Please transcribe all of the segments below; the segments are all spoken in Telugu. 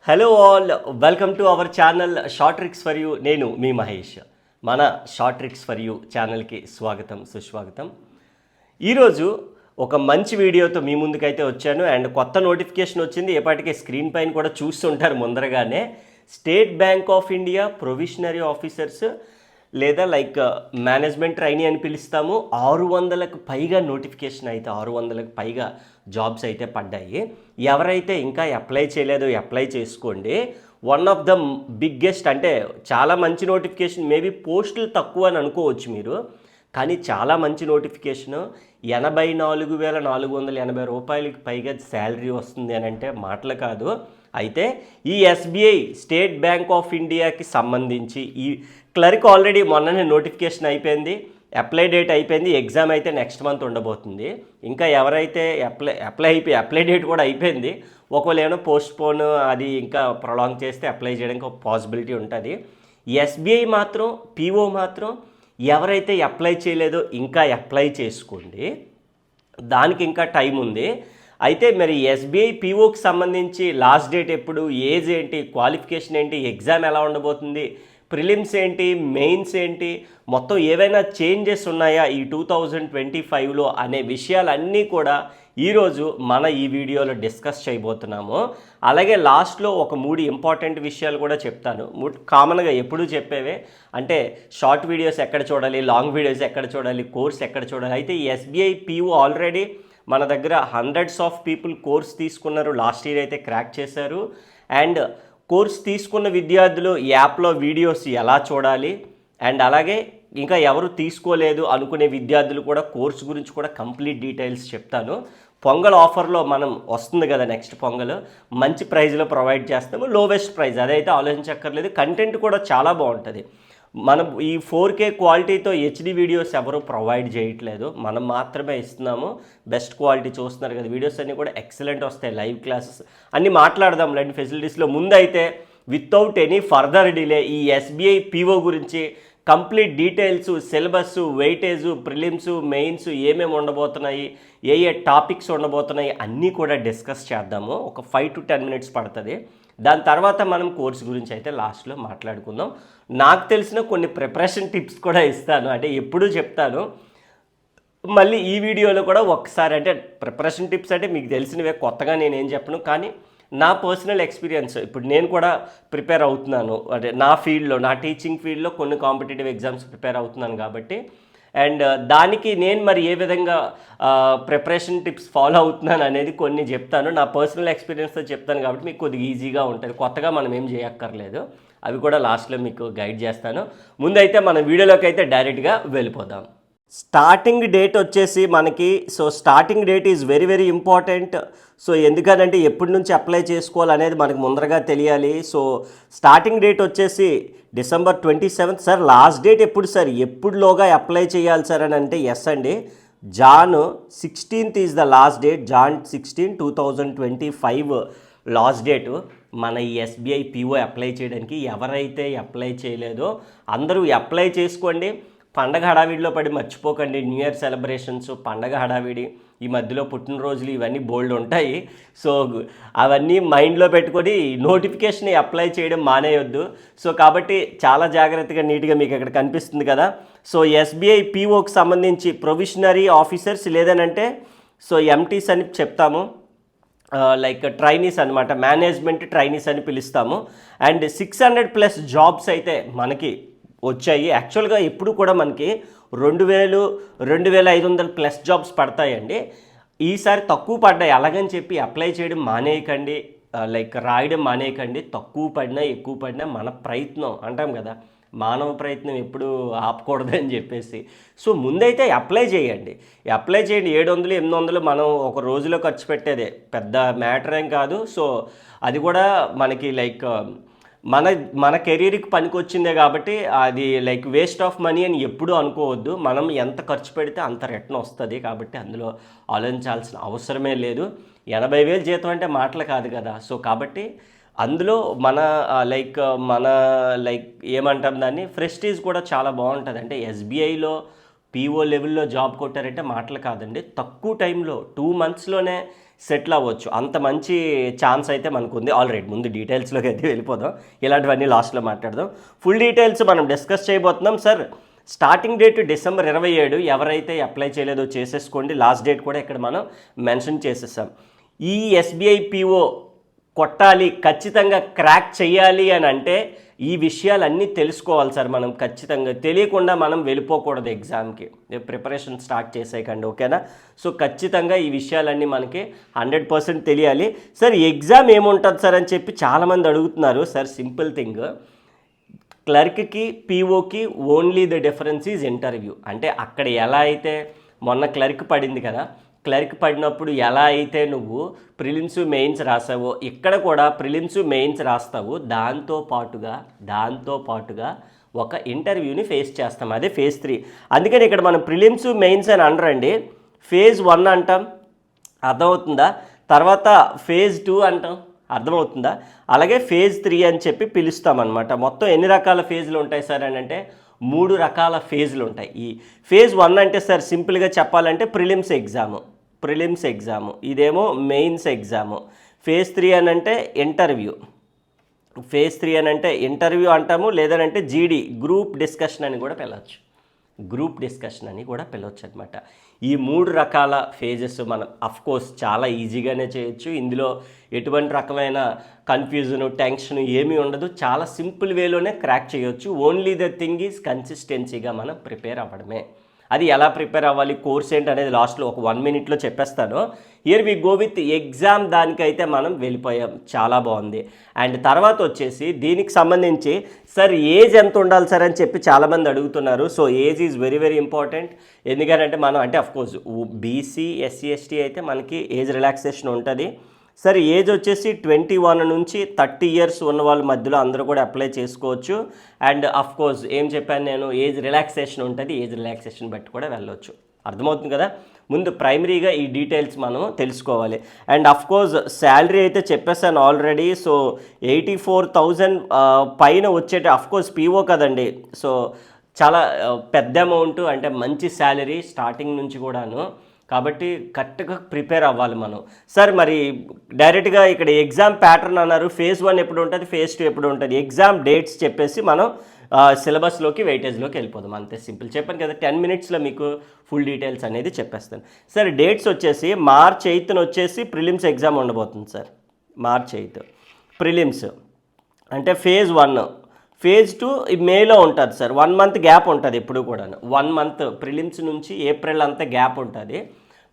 Hello all, welcome to our channel short tricks for you. నేను మీ మహేష్. మన షార్ట్ ట్రిక్స్ ఫర్ యూ ఛానల్కి స్వాగతం, సుస్వాగతం. ఈరోజు ఒక మంచి వీడియోతో మీ ముందుకైతే వచ్చాను. అండ్ కొత్త నోటిఫికేషన్ వచ్చింది. ఏపాటికి స్క్రీన్ పైన కూడా చూస్తుంటారు ముందరగానే. State Bank of India probationary officers లేదా మేనేజ్మెంట్ ట్రైనీ అని పిలుస్తాము. 600కు పైగా నోటిఫికేషన్ అయితే 600కు పైగా జాబ్స్ అయితే పడ్డాయి. ఎవరైతే ఇంకా అప్లై చేయలేదో అప్లై చేసుకోండి. వన్ ఆఫ్ ద బిగ్గెస్ట్, అంటే చాలా మంచి నోటిఫికేషన్. మేబీ పోస్టులు తక్కువ అని అనుకోవచ్చు మీరు, కానీ చాలా మంచి నోటిఫికేషను. 84,480 రూపాయలకి పైగా శాలరీ వస్తుంది అని అంటే మాటలు కాదు. అయితే ఈ ఎస్బీఐ స్టేట్ బ్యాంక్ ఆఫ్ ఇండియాకి సంబంధించి ఈ క్లర్క్ ఆల్రెడీ మొన్ననే నోటిఫికేషన్ అయిపోయింది, అప్లై డేట్ అయిపోయింది, ఎగ్జామ్ అయితే నెక్స్ట్ మంత్ ఉండబోతుంది. ఇంకా ఎవరైతే అప్లై డేట్ కూడా అయిపోయింది, ఒకవేళ ఏమైనా పోస్ట్ పోన్ అది ఇంకా ప్రొలాంగ్ చేస్తే అప్లై చేయడానికి ఒక పాసిబిలిటీ ఉంటుంది. ఎస్బీఐ మాత్రం పీఓ మాత్రం ఎవరైతే అప్లై చేయలేదో ఇంకా అప్లై చేసుకోండి, దానికి ఇంకా టైం ఉంది. అయితే మరి ఎస్బీఐ పీఓకి సంబంధించి లాస్ట్ డేట్ ఎప్పుడు, ఏజ్ ఏంటి, క్వాలిఫికేషన్ ఏంటి, ఎగ్జామ్ ఎలా ఉండబోతుంది, ప్రిలిమ్స్ ఏంటి, మెయిన్స్ ఏంటి, మొత్తం ఏవైనా చేంజెస్ ఉన్నాయా ఈ 2025లో అనే విషయాలన్నీ కూడా ఈరోజు మన ఈ వీడియోలో డిస్కస్ చేయబోతున్నాము. అలాగే లాస్ట్లో ఒక 3 ఇంపార్టెంట్ విషయాలు కూడా చెప్తాను. కామన్గా ఎప్పుడూ చెప్పేవే, అంటే షార్ట్ వీడియోస్ ఎక్కడ చూడాలి, లాంగ్ వీడియోస్ ఎక్కడ చూడాలి, కోర్స్ ఎక్కడ చూడాలి. అయితే ఈ ఎస్బీఐ పీఓ ఆల్రెడీ మన దగ్గర హండ్రెడ్స్ ఆఫ్ పీపుల్ కోర్స్ తీసుకున్నారు. లాస్ట్ ఇయర్ అయితే క్రాక్ చేశారు. అండ్ కోర్స్ తీసుకున్న విద్యార్థులు యాప్లో వీడియోస్ ఎలా చూడాలి, అండ్ అలాగే ఇంకా ఎవరు తీసుకోలేదు అనుకునే విద్యార్థులు కూడా కోర్స్ గురించి కూడా కంప్లీట్ డీటెయిల్స్ చెప్తాను. పొంగల్ ఆఫర్లో మనం వస్తుంది కదా, నెక్స్ట్ పొంగల్ మంచి ప్రైజ్లో ప్రొవైడ్ చేస్తాము. లోవెస్ట్ ప్రైజ్ అదైతే ఆలోచించక్కర్లేదు. కంటెంట్ కూడా చాలా బాగుంటుంది. మనం ఈ 4K క్వాలిటీతో హెచ్డి వీడియోస్ ఎవరు ప్రొవైడ్ చేయట్లేదు, మనం మాత్రమే ఇస్తున్నాము. బెస్ట్ క్వాలిటీ చూస్తున్నారు కదా, వీడియోస్ అన్నీ కూడా ఎక్సలెంట్ వస్తాయి. లైవ్ క్లాసెస్ అన్నీ మాట్లాడదాం లాంటి ఫెసిలిటీస్లో. ముందైతే వితౌట్ ఎనీ ఫర్దర్ డిలే ఈ ఎస్బీఐ పీఓ గురించి complete details, syllabus, weightage, prelims, mains ఏమేమి ఉండబోతున్నాయి, ఏ టాపిక్స్ ఉండబోతున్నాయి అన్నీ కూడా డిస్కస్ చేద్దాము. ఒక 5 to 10 minutes పడుతుంది. దాని తర్వాత మనం కోర్స్ గురించి అయితే లాస్ట్లో మాట్లాడుకుందాం. నాకు తెలిసిన కొన్ని ప్రిపరేషన్ టిప్స్ కూడా ఇస్తాను, అంటే ఎప్పుడూ చెప్తాను. మళ్ళీ ఈ వీడియోలో కూడా ఒకసారి, అంటే ప్రిపరేషన్ టిప్స్ అంటే మీకు తెలిసినవే, కొత్తగా నేనేం చెప్పను, కానీ నా పర్సనల్ ఎక్స్పీరియన్స్. ఇప్పుడు నేను కూడా ప్రిపేర్ అవుతున్నాను, అంటే నా ఫీల్డ్లో, నా టీచింగ్ ఫీల్డ్లో కొన్ని కాంపిటేటివ్ ఎగ్జామ్స్ ప్రిపేర్ అవుతున్నాను కాబట్టి. అండ్ దానికి నేను మరి ఏ విధంగా ప్రిపరేషన్ టిప్స్ ఫాలో అవుతున్నాను అనేది కొన్ని చెప్తాను. నా పర్సనల్ ఎక్స్పీరియన్స్తో చెప్తాను కాబట్టి మీకు కొద్దిగా ఈజీగా ఉంటుంది. కొత్తగా మనం ఏం చేయక్కర్లేదు, అవి కూడా లాస్ట్లో మీకు గైడ్ చేస్తాను. ముందైతే మన వీడియోలోకి అయితే డైరెక్ట్గా వెళ్ళిపోదాం. స్టార్టింగ్ డేట్ వచ్చేసి మనకి, so starting date is very very important. So ఎందుకనంటే ఎప్పటి నుంచి అప్లై చేసుకోవాలనేది మనకు ముందరగా తెలియాలి. సో స్టార్టింగ్ డేట్ వచ్చేసి December 27. సార్ లాస్ట్ డేట్ ఎప్పుడు సార్, ఎప్పుడులోగా అప్లై చేయాలి సార్ అని అంటే ఎస్ అండి, Jan 16th is the last date. Jan 16, 2025 last date మన ఈ ఎస్బీఐ పీఓ అప్లై చేయడానికి. ఎవరైతే అప్లై చేయలేదో అందరూ అప్లై చేసుకోండి. పండగ హడావిడిలో పడి మర్చిపోకండి. న్యూ ఇయర్ సెలబ్రేషన్స్, పండగ హడావిడి, ఈ మధ్యలో పుట్టినరోజులు, ఇవన్నీ బోల్డ్ ఉంటాయి. సో అవన్నీ మైండ్లో పెట్టుకొని నోటిఫికేషన్ అప్లై చేయడం మానేయొద్దు. సో కాబట్టి చాలా జాగ్రత్తగా నీట్గా మీకు ఇక్కడ కనిపిస్తుంది కదా. సో ఎస్బీఐ పీఓకి సంబంధించి ప్రొవిషనరీ ఆఫీసర్స్ లేదనంటే సో ఎంటీస్ అని చెప్తాము, ట్రైనీస్ అనమాట, మేనేజ్మెంట్ ట్రైనీస్ అని పిలుస్తాము. అండ్ 600+ జాబ్స్ అయితే మనకి వచ్చాయి. యాక్చువల్గా ఎప్పుడు కూడా మనకి 2,000, 2,500+ జాబ్స్ పడతాయండి. ఈసారి తక్కువ పడ్డాయి, అలాగని చెప్పి అప్లై చేయడం మానేయకండి, రాయడం మానేయకండి. తక్కువ పడినా ఎక్కువ పడినా మన ప్రయత్నం అంటాం కదా, మానవ ప్రయత్నం ఎప్పుడు ఆపకూడదని చెప్పేసి. సో ముందైతే అప్లై చేయండి. 700, 800 మనం ఒక రోజులో ఖర్చు పెట్టేదే పెద్ద మ్యాటర్ ఏం కాదు. సో అది కూడా మనకి మన కెరీర్కి పనికొచ్చిందే కాబట్టి అది వేస్ట్ ఆఫ్ మనీ అని ఎప్పుడూ అనుకోవద్దు. మనం ఎంత ఖర్చు పెడితే అంత రిటర్న్ వస్తుంది, కాబట్టి అందులో ఆలోచించాల్సిన అవసరమే లేదు. 80,000 జీతం అంటే మాటలు కాదు కదా. సో కాబట్టి అందులో మన ఏమంటాం దాన్ని, ప్రెస్టీజ్ కూడా చాలా బాగుంటుంది. అంటే ఎస్బీఐలో పీఓ లెవెల్లో జాబ్ కొట్టారంటే మాటలు కాదండి. తక్కువ టైంలో 2 monthsలోనే సెటిల్ అవ్వచ్చు. అంత మంచి ఛాన్స్ అయితే మనకు ఉంది ఆల్రెడీ. ముందు డీటెయిల్స్లోకి అయితే వెళ్ళిపోదాం, ఇలాంటివన్నీ లాస్ట్లో మాట్లాడదాం. ఫుల్ డీటెయిల్స్ మనం డిస్కస్ చేయబోతున్నాం. Sir starting date December 27. ఎవరైతే అప్లై చేయలేదో చేసేసుకోండి. లాస్ట్ డేట్ కూడా ఇక్కడ మనం మెన్షన్ చేసేసాం. ఈ SBI PO కొట్టాలి, ఖచ్చితంగా క్రాక్ చేయాలి అని అంటే ఈ విషయాలన్నీ తెలుసుకోవాలి సార్. మనం ఖచ్చితంగా తెలియకుండా మనం వెళ్ళిపోకూడదు ఎగ్జామ్కి. ప్రిపరేషన్ స్టార్ట్ చేసేయకండి, ఓకేనా? సో ఖచ్చితంగా ఈ విషయాలన్నీ మనకి 100% తెలియాలి. సార్ ఎగ్జామ్ ఏముంటుంది సార్ అని చెప్పి చాలామంది అడుగుతున్నారు. సార్ సింపుల్ థింగ్, క్లర్క్కి POకి only the difference is interview. అంటే అక్కడ ఎలా అయితే మొన్న క్లర్క్ పడింది కదా, క్లర్క్ పడినప్పుడు ఎలా అయితే నువ్వు ప్రిలిమ్స్ మెయిన్స్ రాసావో ఇక్కడ కూడా ప్రిలిమ్స్ మెయిన్స్ రాస్తావు. దాంతో పాటుగా ఒక ఇంటర్వ్యూని ఫేస్ చేస్తాం, అదే phase 3. అందుకని ఇక్కడ మనం ప్రిలిమ్స్ మెయిన్స్ అని అనరండి, phase 1 అంటాం, అర్థమవుతుందా? తర్వాత phase 2 అంటాం, అర్థమవుతుందా? అలాగే phase 3 అని చెప్పి పిలుస్తామన్నమాట. మొత్తం ఎన్ని రకాల ఫేజ్లు ఉంటాయి సార్ అని అంటే 3 రకాల ఫేజ్లు ఉంటాయి. ఈ phase 1 అంటే సార్ సింపుల్గా చెప్పాలంటే ప్రిలిమ్స్ ఎగ్జాము, ఇదేమో మెయిన్స్ ఎగ్జాము. phase 3 అని అంటే ఇంటర్వ్యూ అంటాము, లేదనంటే GD గ్రూప్ డిస్కషన్ అని కూడా పిలవచ్చు అనమాట. ఈ 3 రకాల ఫేజెస్ మనం అఫ్కోర్స్ చాలా ఈజీగానే చేయొచ్చు. ఇందులో ఎటువంటి రకమైన కన్ఫ్యూజను, టెన్షన్ ఏమీ ఉండదు. చాలా సింపుల్ వేలోనే క్రాక్ చేయొచ్చు. ఓన్లీ ద థింగ్ ఈజ్ కన్సిస్టెన్సీగా మనం ప్రిపేర్ అవ్వడమే. అది ఎలా ప్రిపేర్ అవ్వాలి, కోర్స్ ఏంటి అనేది లాస్ట్లో ఒక 1 minute చెప్పేస్తాను. Here we go with exam. దానికైతే మనం వెళ్ళిపోయాం, చాలా బాగుంది. అండ్ తర్వాత వచ్చేసి దీనికి సంబంధించి సార్ ఏజ్ ఎంత ఉండాలి సార్ అని చెప్పి చాలామంది అడుగుతున్నారు. So age is very very important. ఎందుకంటే మనం అంటే అఫ్కోర్స్ BC SC ST అయితే మనకి ఏజ్ రిలాక్సేషన్ ఉంటుంది. సార్ ఏజ్ వచ్చేసి 21 నుంచి 30 years ఉన్న వాళ్ళ మధ్యలో అందరూ కూడా అప్లై చేసుకోవచ్చు. అండ్ అఫ్కోర్స్ ఏం చెప్పాను నేను, ఏజ్ రిలాక్సేషన్ ఉంటుంది, ఏజ్ రిలాక్సేషన్ బట్టి కూడా వెళ్ళవచ్చు. అర్థమవుతుంది కదా? ముందు ప్రైమరీగా ఈ డీటెయిల్స్ మనం తెలుసుకోవాలి. అండ్ అఫ్కోర్స్ శాలరీ అయితే చెప్పేసాను ఆల్రెడీ. సో 84,000 పైన వచ్చేట అఫ్కోర్స్ PO కదండి. సో చాలా పెద్ద అమౌంట్, అంటే మంచి శాలరీ స్టార్టింగ్ నుంచి కూడాను. కాబట్టి కరెక్ట్గా ప్రిపేర్ అవ్వాలి మనం. సార్ మరి డైరెక్ట్గా ఇక్కడ ఎగ్జామ్ ప్యాటర్న్ అన్నారు, phase 1 ఎప్పుడు ఉంటుంది, phase 2 ఎప్పుడు ఉంటుంది, ఎగ్జామ్ డేట్స్ చెప్పేసి మనం సిలబస్లోకి వెయిటేజ్లోకి వెళ్ళిపోదాం. అంతే సింపుల్. చెప్పాను కదా 10 minutesలో మీకు ఫుల్ డీటెయిల్స్ అనేది చెప్పేస్తాను. సార్ డేట్స్ వచ్చేసి March 8th వచ్చేసి ప్రిలిమ్స్ ఎగ్జామ్ ఉండబోతుంది సార్. March 8th ప్రిలిమ్స్ అంటే phase 1. phase 2 మేలో ఉంటుంది సార్. 1 month గ్యాప్ ఉంటుంది ఎప్పుడు కూడా. 1 month ప్రిలిమ్స్ నుంచి ఏప్రిల్ అంతా గ్యాప్ ఉంటుంది.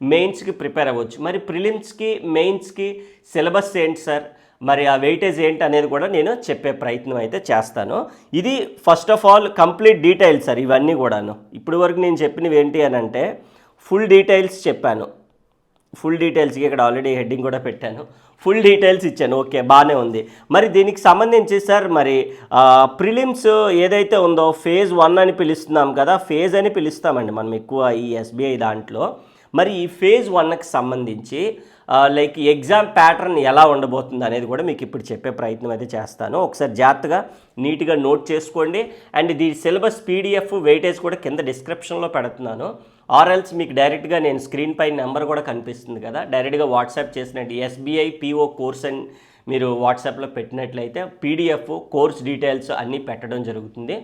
మెయిన్స్కి ప్రిపేర్ అవ్వచ్చు. మరి ప్రిలిమ్స్కి మెయిన్స్కి సిలబస్ ఏంటి సార్, మరి ఆ వెయిటేజ్ ఏంటి అనేది కూడా నేను చెప్పే ప్రయత్నం అయితే చేస్తాను. ఇది first of all complete details sir ఇవన్నీ కూడాను. ఇప్పుడు వరకు నేను చెప్పినవి ఏంటి అని అంటే ఫుల్ డీటెయిల్స్ చెప్పాను. ఫుల్ డీటెయిల్స్కి ఇక్కడ ఆల్రెడీ హెడ్డింగ్ కూడా పెట్టాను, ఫుల్ డీటెయిల్స్ ఇచ్చాను. ఓకే, బాగానే ఉంది. మరి దీనికి సంబంధించి సార్ మరి ప్రిలిమ్స్ ఏదైతే ఉందో phase 1 అని పిలుస్తున్నాం కదా, ఫేజ్ అని పిలుస్తామండి మనం ఎక్కువ ఈ SBI దాంట్లో. మరి ఈ phase 1కి సంబంధించి లైక్ ఎగ్జామ్ ప్యాటర్న్ ఎలా ఉండబోతుంది అనేది కూడా మీకు ఇప్పుడు చెప్పే ప్రయత్నం అయితే చేస్తాను. ఒకసారి జాగ్రత్తగా నీట్గా నోట్ చేసుకోండి. అండ్ దీని సిలబస్ PDF వెయిటేజ్ కూడా కింద డిస్క్రిప్షన్లో పెడుతున్నాను. ఆర్ఎల్స్ మీకు డైరెక్ట్గా నేను స్క్రీన్ పై నెంబర్ కూడా కనిపిస్తుంది కదా, డైరెక్ట్గా వాట్సాప్ చేసినట్టు SBI PO కోర్స్ అని మీరు వాట్సాప్లో పెట్టినట్లయితే PDF కోర్స్ డీటెయిల్స్ అన్నీ పెట్టడం జరుగుతుంది.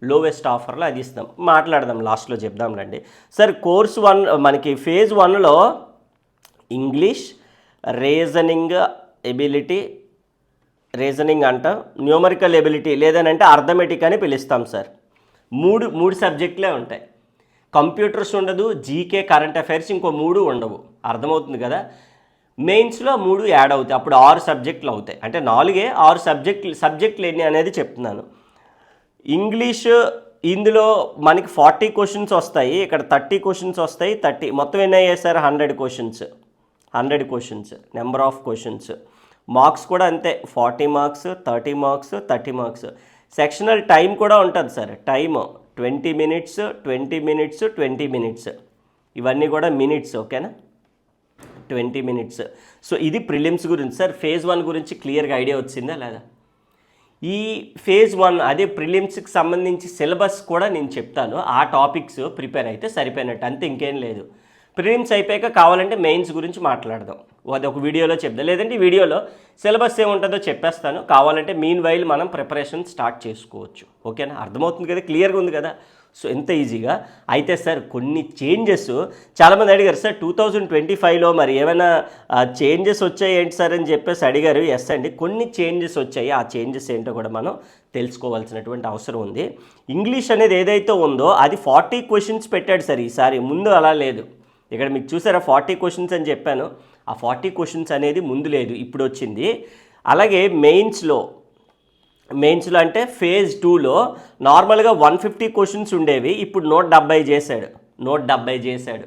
లోవెస్ట్ ఆఫర్లో అది ఇస్తాం, మాట్లాడదాం లాస్ట్లో చెప్దాం రండి. సార్ కోర్స్ 1 మనకి phase 1లో ఇంగ్లీష్, రీజనింగ్ అంట, న్యూమరికల్ ఎబిలిటీ లేదనంటే అర్థమెటిక్ అని పిలుస్తాం సార్. మూడు సబ్జెక్టులే ఉంటాయి. కంప్యూటర్స్ ఉండదు, జీకే కరెంట్ అఫైర్స్ ఇంకో 3 ఉండవు. అర్థమవుతుంది కదా? మెయిన్స్లో 3 యాడ్ అవుతాయి, అప్పుడు 6 సబ్జెక్టులు అవుతాయి. అంటే 6 సబ్జెక్టులు ఎన్ని అనేది చెప్తున్నాను. ఇంగ్లీష్ ఇందులో మనకి 40 questions వస్తాయి, ఇక్కడ 30 questions వస్తాయి. 30 మొత్తం ఎన్ని అయ్యాయి sir? 100 questions number of questions. Marks కూడా అంతే, 40 marks, 30 marks, 30 marks. Sectional time కూడా ఉంటుంది sir. Time 20 minutes, 20 minutes, 20 minutes. ఇవన్నీ కూడా మినిట్స్, ఓకేనా? 20 minutes. సో ఇది ప్రిలిమ్స్ గురించి సార్. phase 1 గురించి క్లియర్గా ఐడియా వచ్చిందా లేదా? ఈ phase 1 అదే ప్రిలిమ్స్కి సంబంధించి సిలబస్ కూడా నేను చెప్తాను. ఆ టాపిక్స్ ప్రిపేర్ అయితే సరిపోయినట్టు, అంతే, ఇంకేం లేదు. ప్రిలిమ్స్ అయిపోయాక కావాలంటే మెయిన్స్ గురించి మాట్లాడదాం. అది ఒక వీడియోలో చెప్తా, లేదంటే ఈ వీడియోలో సిలబస్ ఏముంటుందో చెప్పేస్తాను. కావాలంటే మీన్ వైల్ మనం ప్రిపరేషన్ స్టార్ట్ చేసుకోవచ్చు. ఓకేనా, అర్థమవుతుంది కదా, క్లియర్గా ఉంది కదా. సో ఎంత ఈజీగా అయితే సార్ కొన్ని చేంజెస్ చాలామంది అడిగారు సార్ 2025లో మరి ఏమైనా చేంజెస్ వచ్చాయి ఏంటి సార్ అని చెప్పేసి అడిగారు. ఎస్ అండి, కొన్ని చేంజెస్ వచ్చాయి. ఆ చేంజెస్ ఏంటో కూడా మనం తెలుసుకోవాల్సినటువంటి అవసరం ఉంది. ఇంగ్లీష్ అనేది ఏదైతే ఉందో అది 40 క్వశ్చన్స్ పెట్టాడు సార్ ఈసారి, ముందు అలా లేదు. ఇక్కడ మీకు చూసారా 40 క్వశ్చన్స్ అని చెప్పాను, ఆ 40 క్వశ్చన్స్ అనేది ముందు లేదు, ఇప్పుడు వచ్చింది. అలాగే మెయిన్స్లో అంటే ఫేజ్ 2లో నార్మల్గా 150 క్వశ్చన్స్ ఉండేవి, ఇప్పుడు 170 చేశాడు.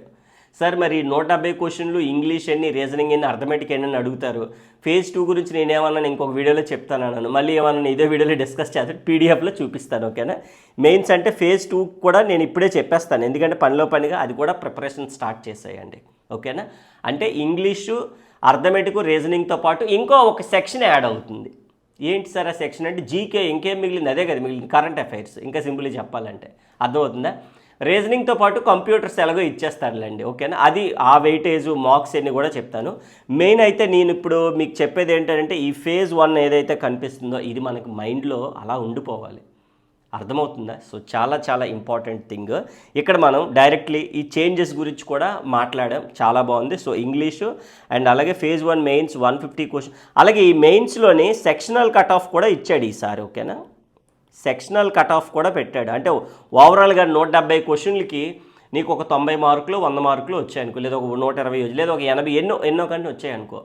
సార్ మరి 170 క్వశ్చన్లు ఇంగ్లీష్ ఎన్ని, రీజనింగ్ ఎన్ని, అర్థమెటిక్ ఎన్ని అని అడుగుతారు. ఫేజ్ 2 గురించి నేనేమన్నా ఇంకొక వీడియోలో చెప్తాను అన్నాను, మళ్ళీ ఏమన్నా ఇదే వీడియోలో డిస్కస్ చేస్తాను, పీడిఎఫ్లో చూపిస్తాను. ఓకేనా, మెయిన్స్ అంటే ఫేజ్ 2 కూడా నేను ఇప్పుడే చెప్పేస్తాను, ఎందుకంటే పనిలో పనిగా అది కూడా ప్రిపరేషన్ స్టార్ట్ చేసేయండి. ఓకేనా, అంటే ఇంగ్లీషు, అర్థమెటిక్, రీజనింగ్తో పాటు ఇంకో ఒక సెక్షన్ యాడ్ అవుతుంది. ఏంటి సార్ ఆ సెక్షన్ అంటే జీకే, ఇంకేం మిగిలింది, అదే కదా మిగిలింది, కరెంట్ అఫైర్స్. ఇంకా సింపుల్గా చెప్పాలంటే అర్థమవుతుందా. రీజనింగ్తో పాటు కంప్యూటర్స్ ఎలాగో ఇచ్చేస్తారులేండి. ఓకేనా, అది ఆ వెయిటేజ్ మార్క్స్ అన్ని కూడా చెప్తాను. మెయిన్ అయితే నేను ఇప్పుడు మీకు చెప్పేది ఏంటంటే ఈ ఫేజ్ 1 ఏదైతే కనిపిస్తుందో ఇది మనకు మైండ్లో అలా ఉండిపోవాలి. అర్థమవుతుందా. సో చాలా చాలా ఇంపార్టెంట్ థింగ్. ఇక్కడ మనం డైరెక్ట్లీ ఈ చేంజెస్ గురించి కూడా మాట్లాడాం, చాలా బాగుంది. సో ఇంగ్లీషు అండ్ అలాగే ఫేజ్ 1 మెయిన్స్ 150 క్వశ్చన్, అలాగే ఈ మెయిన్స్లోని సెక్షనల్ కట్ ఆఫ్ కూడా ఇచ్చాడు ఈసారి. ఓకేనా, సెక్షనల్ కట్ ఆఫ్ కూడా పెట్టాడు. అంటే ఓవరాల్గా 170 క్వశ్చన్లకి నీకు ఒక 90 మార్కులు 100 మార్కులు వచ్చాయనుకో, లేదా ఒక 120 లేదా ఒక 80 ఎన్నో కానీ వచ్చాయనుకో,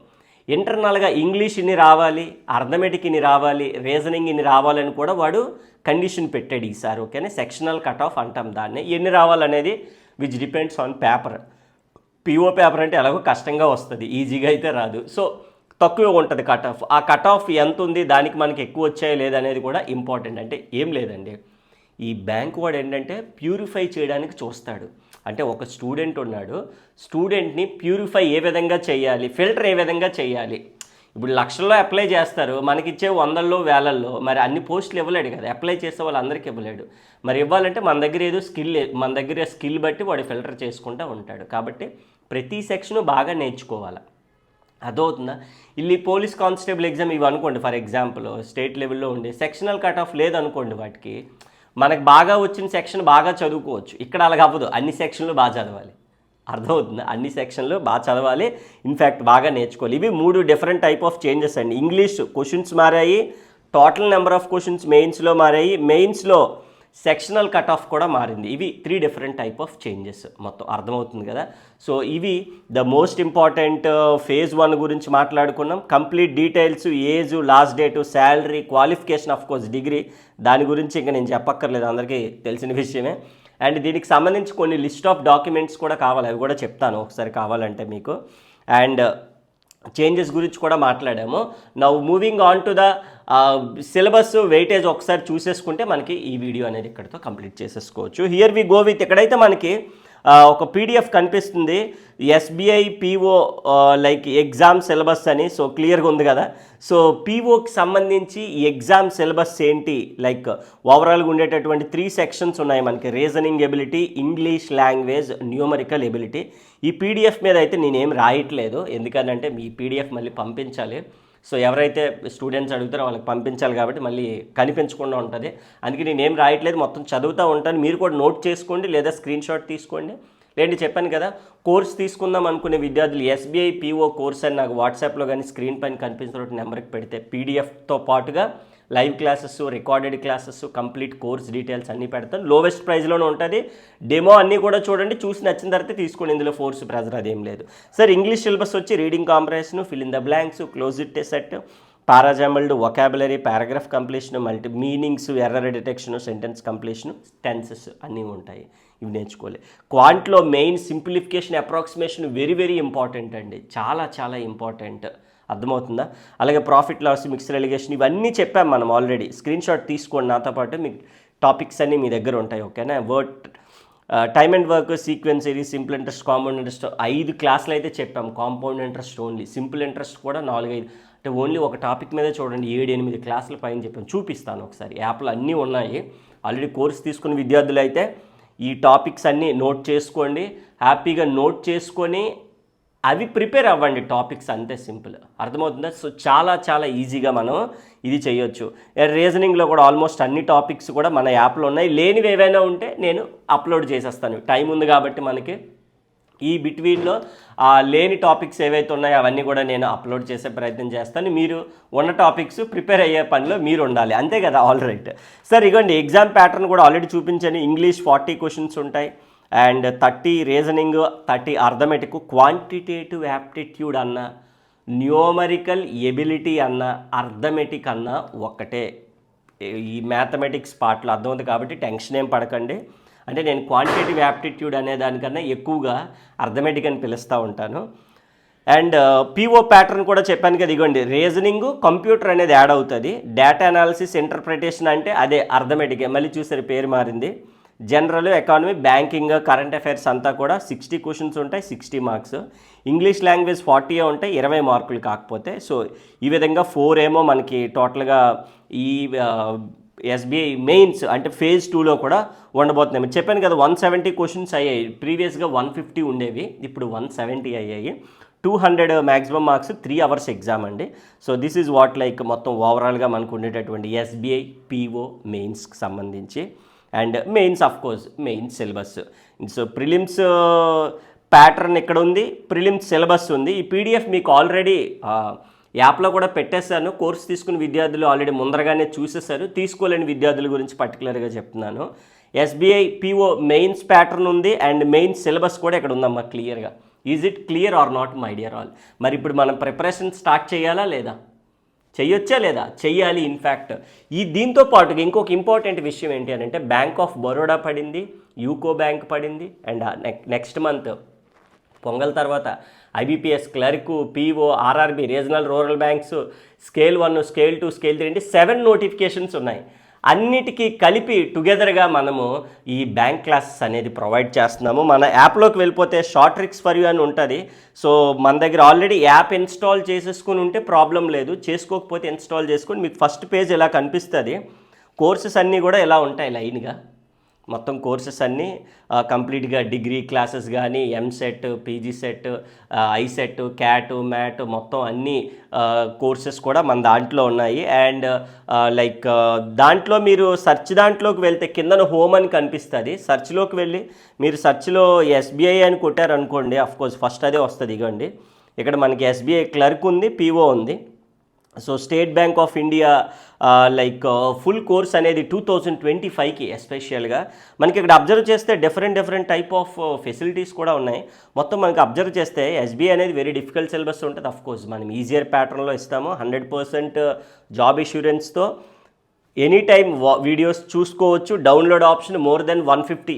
ఇంటర్నల్గా ఇంగ్లీష్ ఇన్ని రావాలి, అర్థమెటిక్ ఇన్ని రావాలి, రీజనింగ్ ఇన్ని రావాలని కూడా వాడు కండిషన్ పెట్టాడు ఈసారి. ఓకేనా, సెక్షనల్ కట్ ఆఫ్ అంటాం దాన్ని. ఎన్ని రావాలనేది which depends on paper. PO paper అంటే ఎలాగో కష్టంగా వస్తుంది, ఈజీగా అయితే రాదు. సో తక్కువ ఉంటుంది కట్ ఆఫ్. ఆ కట్ ఆఫ్ ఎంత ఉంది, దానికి మనకి ఎక్కువ వచ్చాయో లేదనేది కూడా ఇంపార్టెంట్. అంటే ఏం లేదండి, ఈ బ్యాంక్ వాడు ఏంటంటే ప్యూరిఫై చేయడానికి చూస్తాడు. అంటే ఒక స్టూడెంట్ ఉన్నాడు, స్టూడెంట్ని ప్యూరిఫై ఏ విధంగా చేయాలి, ఫిల్టర్ ఏ విధంగా చేయాలి. ఇప్పుడు లక్షల్లో అప్లై చేస్తారు, మనకిచ్చే 100ల్లో 1000ల్లో, మరి అన్ని పోస్టులు ఇవ్వలేడు కదా, అప్లై చేసే వాళ్ళందరికీ ఇవ్వలేడు. మరి ఇవ్వాలంటే మన దగ్గర స్కిల్ బట్టి వాడు ఫిల్టర్ చేసుకుంటూ ఉంటాడు. కాబట్టి ప్రతి సెక్షను బాగా నేర్చుకోవాలి. అదవుతుందా. ఇల్లి పోలీస్ కానిస్టేబుల్ ఎగ్జామ్ ఇవి అనుకోండి, ఫర్ ఎగ్జాంపుల్ స్టేట్ లెవెల్లో ఉండే సెక్షనల్ కట్ ఆఫ్ లేదనుకోండి, వాటికి మనకు బాగా వచ్చిన సెక్షన్ బాగా చదువుకోవచ్చు. ఇక్కడ అలాగ అవ్వదు, అన్ని సెక్షన్లు బాగా చదవాలి. అర్థమవుతుంది, అన్ని సెక్షన్లు బాగా చదవాలి, ఇన్ఫ్యాక్ట్ బాగా నేర్చుకోవాలి. ఇవి 3 డిఫరెంట్ టైప్ ఆఫ్ చేంజెస్ అండి. ఇంగ్లీష్ క్వశ్చన్స్ మారాయి, టోటల్ నెంబర్ ఆఫ్ క్వశ్చన్స్ మెయిన్స్లో మారాయి, మెయిన్స్లో సెక్షనల్ కట్ ఆఫ్ కూడా మారింది. ఇవి 3 డిఫరెంట్ టైప్ ఆఫ్ చేంజెస్. మొత్తం అర్థమవుతుంది కదా. సో ఇవి ద మోస్ట్ ఇంపార్టెంట్ ఫేజ్ 1 గురించి మాట్లాడుకున్నాం. Complete details, age, last date, salary, qualification, of course degree, దాని గురించి ఇంకా నేను చెప్పక్కర్లేదు, అందరికీ తెలిసిన విషయమే. అండ్ దీనికి సంబంధించి కొన్ని లిస్ట్ ఆఫ్ డాక్యుమెంట్స్ కూడా కావాలి, అవి కూడా చెప్తాను ఒకసారి కావాలంటే మీకు. అండ్ చేంజెస్ గురించి కూడా మాట్లాడాము. Now moving on to the syllabus weightage ఒకసారి చూసేసుకుంటే మనకి ఈ వీడియో అనేది ఇక్కడితో కంప్లీట్ చేసేసుకోవచ్చు. హియర్ వి గో విత్, ఇక్కడైతే మనకి ఒక పీడిఎఫ్ కనిపిస్తుంది, SBI PO like exam syllabus అని. సో క్లియర్గా ఉంది కదా. సో పీఓకి సంబంధించి ఈ ఎగ్జామ్ సిలబస్ ఏంటి, లైక్ ఓవరాల్గా ఉండేటటువంటి 3 సెక్షన్స్ ఉన్నాయి మనకి, reasoning ability, English language, numerical ability. ఈ పీడిఎఫ్ మీద అయితే నేనేం రాయట్లేదు, ఎందుకంటే మీ పీడిఎఫ్ మళ్ళీ పంపించాలి. సో ఎవరైతే స్టూడెంట్స్ అడుగుతారో వాళ్ళకి పంపించాలి కాబట్టి మళ్ళీ కనిపించకుండా ఉంటుంది. అందుకే నేనేం రాయట్లేదు, మొత్తం చదువుతూ ఉంటాను. మీరు కూడా నోట్ చేసుకోండి లేదా స్క్రీన్ షాట్ తీసుకోండి. లేదంటే చెప్పాను కదా, కోర్స్ తీసుకుందాం అనుకునే విద్యార్థులు ఎస్బీఐ పీఓ కోర్స్ అని నాకు వాట్సాప్లో కానీ స్క్రీన్ పైన కనిపించిన నెంబర్కి పెడితే పీడిఎఫ్తో పాటుగా live classes, recorded classes, complete course details అన్నీ పెడతాను. లోవెస్ట్ ప్రైస్లోనే ఉంటుంది. డెమో అన్నీ కూడా చూడండి, చూసి నచ్చిన తర్వాత తీసుకోండి, ఇందులో ఫోర్స్ ప్రెజర్ అదేం లేదు. సార్ ఇంగ్లీష్ సిలబస్ వచ్చి reading comprehension, fill in the blanks, close it set, para jumbled, vocabulary, paragraph completion, multi meanings, error detection, sentence completion, tenses అన్నీ ఉంటాయి. ఇవి నేర్చుకోవాలి. క్వాంట్లో main simplification, approximation very very important అండి, చాలా చాలా ఇంపార్టెంట్. అర్థమవుతుందా. అలాగే ప్రాఫిట్ లాస్, మిక్స్డ్ ఎలిగేషన్, ఇవన్నీ చెప్పాం మనం ఆల్రెడీ. స్క్రీన్ షాట్ తీసుకోండి, నాతో పాటు మీకు టాపిక్స్ అన్నీ మీ దగ్గర ఉంటాయి. ఓకేనా. Word, time and work, sequence, simple interest, compound interest 5 క్లాసులు అయితే చెప్పాం. Compound interest only, simple interest కూడా 4-5, అంటే ఓన్లీ ఒక టాపిక్ మీద చూడండి 7-8 క్లాసుల పైన చెప్పాను. చూపిస్తాను ఒకసారి, యాప్లు అన్నీ ఉన్నాయి. ఆల్రెడీ కోర్స్ తీసుకున్న విద్యార్థులు అయితే ఈ టాపిక్స్ అన్నీ నోట్ చేసుకోండి. హ్యాపీగా నోట్ చేసుకొని అవి ప్రిపేర్ అవ్వండి టాపిక్స్, అంతే సింపుల్. అర్థమవుతుందా? సో చాలా చాలా ఈజీగా మనం ఇది చేయొచ్చు. రీజనింగ్లో కూడా ఆల్మోస్ట్ అన్ని టాపిక్స్ కూడా మన యాప్లో ఉన్నాయి. లేనివి ఏవైనా ఉంటే నేను అప్లోడ్ చేసేస్తాను, టైం ఉంది కాబట్టి మనకి. ఈ బిట్వీన్లో లేని టాపిక్స్ ఏవైతే ఉన్నాయో అవన్నీ కూడా నేను అప్లోడ్ చేసే ప్రయత్నం చేస్తాను. మీరు ఉన్న టాపిక్స్ ప్రిపేర్ అయ్యే పనిలో మీరు ఉండాలి, అంతే కదా. ఆల్ రైట్ సార్, ఇగోండి ఎగ్జామ్ ప్యాటర్న్ కూడా ఆల్రెడీ చూపించాను. ఇంగ్లీష్ 40 క్వశ్చన్స్ ఉంటాయి, and 30 reasoning, 30 arithmetic, quantitative aptitude అన్న, న్యూమరికల్ ఎబిలిటీ అన్న, అర్థమెటిక్ అన్న ఒక్కటే. ఈ మ్యాథమెటిక్స్ పార్ట్లో అర్థమవుతుంది కాబట్టి టెన్షన్ ఏం పడకండి. అంటే నేను క్వాంటిటేటివ్ యాప్టిట్యూడ్ అనే దానికన్నా ఎక్కువగా అర్థమెటిక్ అని పిలుస్తూ ఉంటాను. అండ్ పీఓ ప్యాటర్న్ కూడా చెప్పాను కదా, ఇగోండి రీజనింగ్, కంప్యూటర్ అనేది యాడ్ అవుతుంది. డేటా అనాలిసిస్, ఇంటర్ప్రిటేషన్ అంటే అదే అర్థమెటికే, మళ్ళీ చూసారు పేరు మారింది. General, economy, banking, current affairs అంతా కూడా 60 క్వశ్చన్స్ ఉంటాయి, 60 మార్క్స్. ఇంగ్లీష్ లాంగ్వేజ్ 40 ఉంటాయి, 20 మార్కులు కాకపోతే. సో ఈ విధంగా 4 ఏమో మనకి టోటల్గా ఈ ఎస్బీఐ మెయిన్స్ అంటే ఫేజ్ 2లో కూడా ఉండబోతున్నాయి. చెప్పాను కదా 170 క్వశ్చన్స్ అయ్యాయి. ప్రీవియస్గా 150 ఉండేవి, ఇప్పుడు 170 అయ్యాయి. 200 మ్యాక్సిమం మార్క్స్, 3 అవర్స్ ఎగ్జామ్ అండి. So this is what like మొత్తం ఓవరాల్గా మనకు ఉండేటటువంటి ఎస్బీఐ పీఓ మెయిన్స్కి సంబంధించి. And mains of course mains syllabus. So prelims pattern ఇక్కడ ఉంది, ప్రిలిమ్స్ సిలబస్ ఉంది. ఈ పీడిఎఫ్ మీకు ఆల్రెడీ యాప్లో కూడా పెట్టేశాను. కోర్స్ తీసుకున్న విద్యార్థులు ఆల్రెడీ ముందరగానే చూసేశారు. తీసుకోలేని విద్యార్థుల గురించి పర్టికులర్గా చెప్తున్నాను. ఎస్బీఐ పీఓ మెయిన్స్ ప్యాటర్న్ ఉంది, అండ్ మెయిన్స్ సిలబస్ కూడా ఇక్కడ ఉందమ్మా క్లియర్గా. Is it clear or not my dear all? మరి ఇప్పుడు మనం ప్రిపరేషన్ స్టార్ట్ చేయాలా లేదా? చెయ్యొచ్చా లేదా? చెయ్యాలి. ఇన్ఫ్యాక్ట్ దీంతో పాటుగా ఇంకొక ఇంపార్టెంట్ విషయం ఏంటి అని అంటే, బ్యాంక్ ఆఫ్ బరోడా పడింది, యూకో బ్యాంక్ పడింది, అండ్ నెక్స్ట్ మంత్ పొంగల్ తర్వాత IBPS clerk, PO, RRB, regional rural banks, scale 1, scale 2, scale 3 అంటే 7 నోటిఫికేషన్స్ ఉన్నాయి. అన్నిటికీ కలిపి టుగెదర్గా మనము ఈ బ్యాంక్ క్లాసెస్ అనేది ప్రొవైడ్ చేస్తున్నాము. మన యాప్లోకి వెళ్ళిపోతే షార్ట్ ట్రిక్స్ ఫర్ యూ అని ఉంటుంది. సో మన దగ్గర ఆల్రెడీ యాప్ ఇన్స్టాల్ చేసేసుకుని ఉంటే ప్రాబ్లం లేదు, చేసుకోకపోతే ఇన్స్టాల్ చేసుకొని మీకు ఫస్ట్ పేజ్ ఇలా కనిపిస్తుంది. కోర్సెస్ అన్నీ కూడా ఎలా ఉంటాయి లైన్గా, మొత్తం కోర్సెస్ అన్నీ కంప్లీట్గా డిగ్రీ క్లాసెస్ కానీ, EAMCET, PG CET, ICET, CAT, MAT మొత్తం అన్ని కోర్సెస్ కూడా మన దాంట్లో ఉన్నాయి. అండ్ లైక్ దాంట్లో మీరు సెర్చ్ దాంట్లోకి వెళ్తే కిందన హోమ్ అని కనిపిస్తుంది. సెర్చ్లోకి వెళ్ళి మీరు సెర్చ్లో ఎస్బీఐ అని కొట్టారనుకోండి, అఫ్కోర్స్ ఫస్ట్ అదే వస్తుంది. ఇగోండి ఇక్కడ మనకి ఎస్బీఐ క్లర్క్ ఉంది, పీఓ ఉంది. So state Bank of India like full course అనేది 2025కి ఎస్పెషల్గా మనకి ఇక్కడ అబ్జర్వ్ చేస్తే డిఫరెంట్ టైప్ ఆఫ్ ఫెసిలిటీస్ కూడా ఉన్నాయి. మొత్తం మనకి అబ్జర్వ్ చేస్తే ఎస్బీఐ అనేది వెరీ డిఫికల్ట్ సిలబస్ ఉంటుంది. అఫ్కోర్స్ మనం ఈజియర్ ప్యాటర్న్లో ఇస్తాము, 100% జాబ్ ఇన్సూరెన్స్తో. ఎనీ టైం వీడియోస్ చూసుకోవచ్చు. డౌన్లోడ్ ఆప్షన్ మోర్ దెన్ 150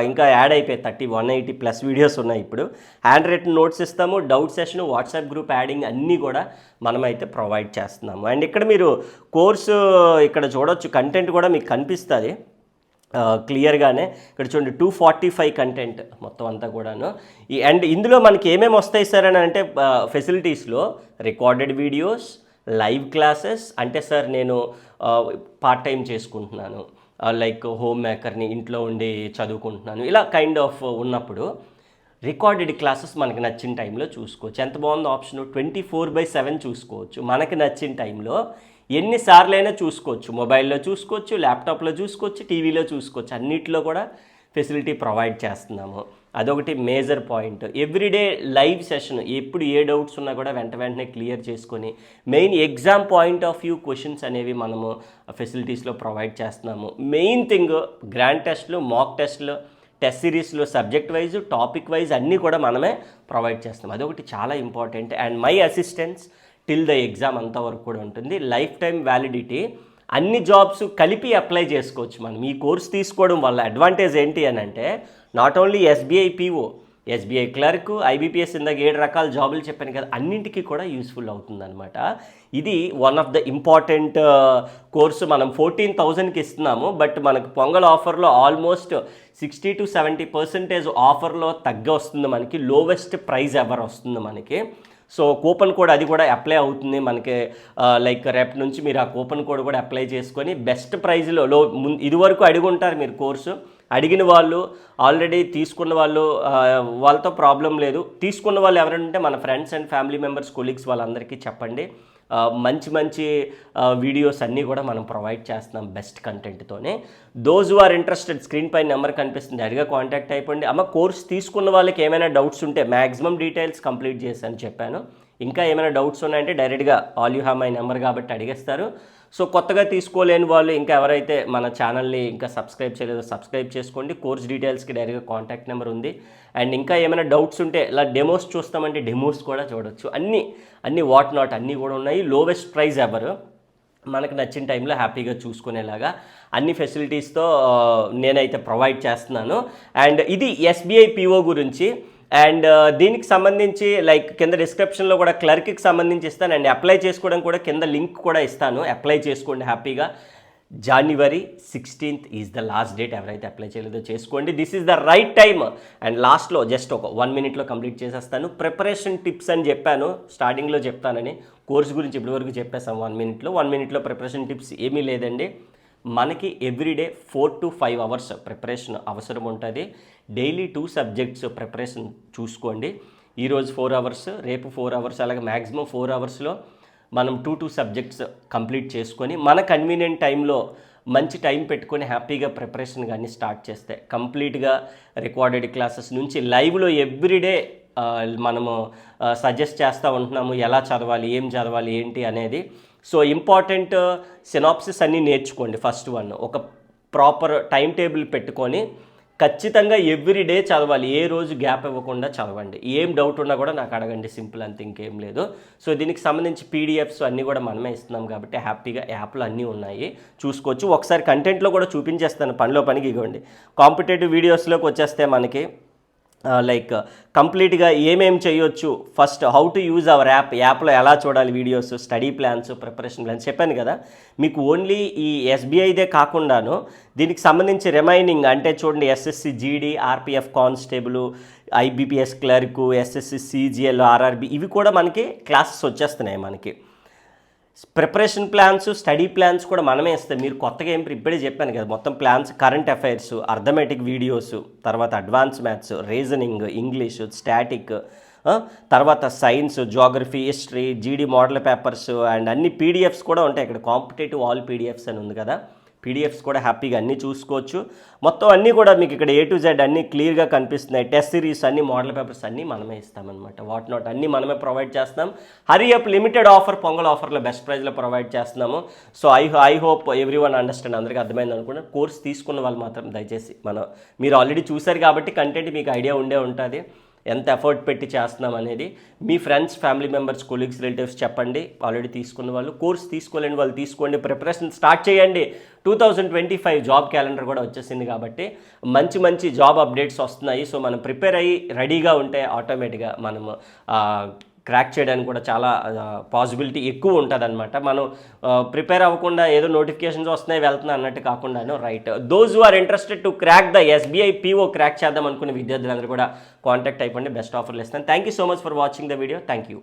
ఇంకా యాడ్ అయిపోయి 180+ వీడియోస్ ఉన్నాయి. ఇప్పుడు హ్యాండ్ రిటన్ నోట్స్ ఇస్తాము, doubt session, WhatsApp group adding అన్నీ కూడా మనమైతే ప్రొవైడ్ చేస్తున్నాము. అండ్ ఇక్కడ మీరు కోర్సు ఇక్కడ చూడొచ్చు, కంటెంట్ కూడా మీకు కనిపిస్తుంది క్లియర్గానే. ఇక్కడ చూడండి 245 కంటెంట్ మొత్తం అంతా కూడాను. అండ్ ఇందులో మనకి ఏమేమి వస్తాయి సార్ అని అంటే, ఫెసిలిటీస్లో రికార్డెడ్ వీడియోస్, లైవ్ క్లాసెస్. అంటే సార్ నేను పార్ట్ టైం చేసుకుంటున్నాను, లైక్ హోమ్ మేకర్ని, ఇంట్లో ఉండి చదువుకుంటున్నాను, ఇలా కైండ్ ఆఫ్ ఉన్నప్పుడు రికార్డెడ్ క్లాసెస్ మనకి నచ్చిన టైంలో చూసుకోవచ్చు. ఎంత బాగుంది ఆప్షన్, 24/7 చూసుకోవచ్చు. మనకి నచ్చిన టైంలో ఎన్నిసార్లైనా చూసుకోవచ్చు. మొబైల్లో చూసుకోవచ్చు, ల్యాప్టాప్లో చూసుకోవచ్చు, టీవీలో చూసుకోవచ్చు. అన్నిట్లో కూడా ఫెసిలిటీ ప్రొవైడ్ చేస్తున్నాము. అదొకటి major point. Everyday live session, ఎప్పుడు ఏ డౌట్స్ ఉన్నా కూడా వెంటనే క్లియర్ చేసుకొని, main exam point of view questions అనేవి మనము ఫెసిలిటీస్లో ప్రొవైడ్ చేస్తున్నాము. మెయిన్ థింగ్ గ్రాండ్ టెస్ట్లు, మాక్ టెస్ట్లు, టెస్ట్ సిరీస్లో సబ్జెక్ట్ వైజ్, టాపిక్ వైజ్ అన్నీ కూడా మనమే ప్రొవైడ్ చేస్తాం. అదొకటి చాలా important. And my assistance till the exam అంతవరకు కూడా ఉంటుంది. లైఫ్ టైం వ్యాలిడిటీ, అన్ని జాబ్స్ కలిపి అప్లై చేసుకోవచ్చు మనం. ఈ కోర్స్ తీసుకోవడం వల్ల అడ్వాంటేజ్ ఏంటి అని అంటే, not only SBI PO, SBI clerk, IBPS ఇందాక 7 రకాల జాబులు చెప్పాను కదా, అన్నింటికీ కూడా యూస్ఫుల్ అవుతుందన్నమాట. ఇది one of the important course. మనం 14,000కి ఇస్తున్నాము, బట్ మనకు పొంగల్ ఆఫర్లో ఆల్మోస్ట్ 60 to 70% ఆఫర్లో తగ్గ వస్తుంది మనకి. లోవెస్ట్ ప్రైస్ ఎవర్ వస్తుంది మనకి. సో కూపన్ కోడ్ అది కూడా అప్లై అవుతుంది మనకి. లైక్ రేపటి నుంచి మీరు ఆ కూపన్ కోడ్ కూడా అప్లై చేసుకొని బెస్ట్ ప్రైజ్లో ఇదివరకు అడిగి ఉంటారు మీరు కోర్సు, అడిగిన వాళ్ళు ఆల్రెడీ తీసుకున్న వాళ్ళు వాళ్ళతో ప్రాబ్లం లేదు. తీసుకున్న వాళ్ళు ఎవరంటే మన friends and family members, colleagues వాళ్ళందరికీ చెప్పండి. మంచి మంచి వీడియోస్ అన్నీ కూడా మనం ప్రొవైడ్ చేస్తున్నాం బెస్ట్ కంటెంట్తోనే. Those who are interested screen పైన నెంబర్ కనిపిస్తుంది, అడిగా కాంటాక్ట్ అయిపోండి. అమ్మ కోర్స్ తీసుకున్న వాళ్ళకి ఏమైనా డౌట్స్ ఉంటే మ్యాక్సిమం డీటెయిల్స్ కంప్లీట్ చేశాను చెప్పాను. ఇంకా ఏమైనా డౌట్స్ ఉన్నాయంటే డైరెక్ట్గా all you have my number కాబట్టి అడిగేస్తారు. సో కొత్తగా తీసుకోలేని వాళ్ళు ఇంకా ఎవరైతే మన ఛానల్ని ఇంకా సబ్స్క్రైబ్ చేయలేదో సబ్స్క్రైబ్ చేసుకోండి. కోర్స్ డీటెయిల్స్కి డైరెక్ట్గా కాంటాక్ట్ నెంబర్ ఉంది. అండ్ ఇంకా ఏమైనా డౌట్స్ ఉంటే ఇలా డెమోస్ చూస్తామంటే డెమోస్ కూడా చూడొచ్చు. అన్నీ వాట్ నాట్ అన్నీ కూడా ఉన్నాయి. లోవెస్ట్ ప్రైస్ ఎవరు మనకు నచ్చిన టైంలో హ్యాపీగా చూసుకునేలాగా అన్ని ఫెసిలిటీస్తో నేనైతే ప్రొవైడ్ చేస్తున్నాను. అండ్ ఇది ఎస్బీఐ పిఓ గురించి. అండ్ దీనికి సంబంధించి లైక్ కింద డిస్క్రిప్షన్లో కూడా క్లర్క్కి సంబంధించి ఇస్తాను. అండ్ అప్లై చేసుకోవడం కూడా కింద లింక్ కూడా ఇస్తాను, అప్లై చేసుకోండి హ్యాపీగా. January 16th is the last date. ఎవరైతే అప్లై చేయలేదో చేసుకోండి, this is the right time. And లాస్ట్లో జస్ట్ ఒక 1 minute కంప్లీట్ చేసేస్తాను. ప్రిపరేషన్ టిప్స్ అని చెప్పాను, స్టార్టింగ్లో చెప్తానని. కోర్స్ గురించి ఇప్పటివరకు చెప్పేసాం 1 minute ప్రిపరేషన్ టిప్స్ ఏమీ లేదండి. మనకి ఎవ్రీడే 4 to 5 hours ప్రిపరేషన్ అవసరం ఉంటుంది. డైలీ 2 subjects ప్రిపరేషన్ చూసుకోండి. ఈరోజు 4 hours, రేపు 4 hours, అలాగే మ్యాక్సిమం 4 hours మనం 2 subjects కంప్లీట్ చేసుకొని మన కన్వీనియంట్ టైంలో మంచి టైం పెట్టుకొని హ్యాపీగా ప్రిపరేషన్ కానీ స్టార్ట్ చేస్తే కంప్లీట్గా రికార్డెడ్ క్లాసెస్ నుంచి లైవ్లో ఎవ్రీడే మనము సజెస్ట్ చేస్తూ ఉంటున్నాము ఎలా చదవాలి, ఏం చదవాలి, ఏంటి అనేది. సో ఇంపార్టెంట్ సినాప్సిస్ అన్నీ నేర్చుకోండి. ఫస్ట్ వన్, ఒక ప్రాపర్ టైం టేబుల్ పెట్టుకొని ఖచ్చితంగా ఎవ్రీడే చదవాలి, ఏ రోజు గ్యాప్ ఇవ్వకుండా చదవండి. ఏం డౌట్ ఉన్నా కూడా నాకు అడగండి, సింపుల్ అంతే, ఇంకేం లేదు. సో దీనికి సంబంధించి పీడిఎఫ్స్ అన్నీ కూడా మనమే ఇస్తున్నాం కాబట్టి హ్యాపీగా యాప్లు అన్నీ ఉన్నాయి, చూసుకోవచ్చు. ఒకసారి కంటెంట్లో కూడా చూపించేస్తాను పనిలో పనికి. ఇవ్వండి కాంపిటేటివ్ వీడియోస్లోకి వచ్చేస్తే మనకి లైక్ కంప్లీట్గా ఏమేమి చేయొచ్చు, first how to use our యాప్లో ఎలా చూడాలి videos, study plans, preparation plans చెప్పాను కదా. మీకు ఓన్లీ ఈ ఎస్బీఐదే కాకుండాను దీనికి సంబంధించి రిమైనింగ్ అంటే చూడండి, SSC GD, RPF constable, IBPS clerk, SSC CGL, RRB, ఇవి కూడా మనకి క్లాసెస్ వచ్చేస్తున్నాయి. మనకి ప్రిపరేషన్ ప్లాన్స్, స్టడీ ప్లాన్స్ కూడా మనమే ఇస్తాం. మీరు కొత్తగా ఏం ఇప్పుడే చెప్పాను కదా, మొత్తం plans, current affairs, arithmetic videos, తర్వాత advance maths, reasoning, English, static, తర్వాత science, geography, history, GD model papers and అన్ని పీడిఎఫ్స్ కూడా ఉంటాయి. ఇక్కడ కాంపిటేటివ్ ఆల్ పీడిఎఫ్స్ అని ఉంది కదా, పీడిఎఫ్స్ కూడా హ్యాపీగా అన్నీ చూసుకోవచ్చు. మొత్తం అన్నీ కూడా మీకు ఇక్కడ A to Z అన్నీ క్లియర్గా కనిపిస్తున్నాయి. టెస్ట్ సిరీస్ అన్ని, మోడల్ పేపర్స్ అన్నీ మనమే ఇస్తామన్నమాట. వాట్ నాట్ అన్నీ మనమే ప్రొవైడ్ చేస్తున్నాం. Hurry up limited offer, pongal ఆఫర్లో బెస్ట్ ప్రైస్లో ప్రొవైడ్ చేస్తున్నాము. So I hope every one understand, అందరికీ అర్థమైంది అనుకున్నాను. కోర్స్ తీసుకున్న వాళ్ళు మాత్రం దయచేసి మీరు ఆల్రెడీ చూశారు కాబట్టి కంటెంట్ మీకు ఐడియా ఉంటుంది ఎంత ఎఫర్ట్ పెట్టి చేస్తున్నాం అనేది. మీ friends, family members, colleagues, relatives చెప్పండి. ఆల్రెడీ తీసుకున్న వాళ్ళు, కోర్స్ తీసుకోలేని వాళ్ళు తీసుకోండి, ప్రిపరేషన్ స్టార్ట్ చేయండి. 2025 జాబ్ క్యాలెండర్ కూడా వచ్చేసింది కాబట్టి మంచి మంచి జాబ్ అప్డేట్స్ వస్తున్నాయి. సో మనం ప్రిపేర్ అయ్యి రెడీగా ఉంటే ఆటోమేటిక్గా మనము క్రాక్ చేయడానికి కూడా చాలా పాసిబిలిటీ ఎక్కువ ఉంటుంది అనమాట. మనం ప్రిపేర్ అవ్వకుండా ఏదో నోటిఫికేషన్స్ వస్తున్నాయి వెళ్తున్నాయి అన్నట్టు కాకుండాను, right. Those who are interested to crack the SBI PO crack చేద్దాం అనుకునే విద్యార్థులందరూ కూడా కాంటాక్ట్ అయిపోండి, బెస్ట్ ఆఫర్లు ఇస్తాను. Thank you so much for watching the video. Thank you.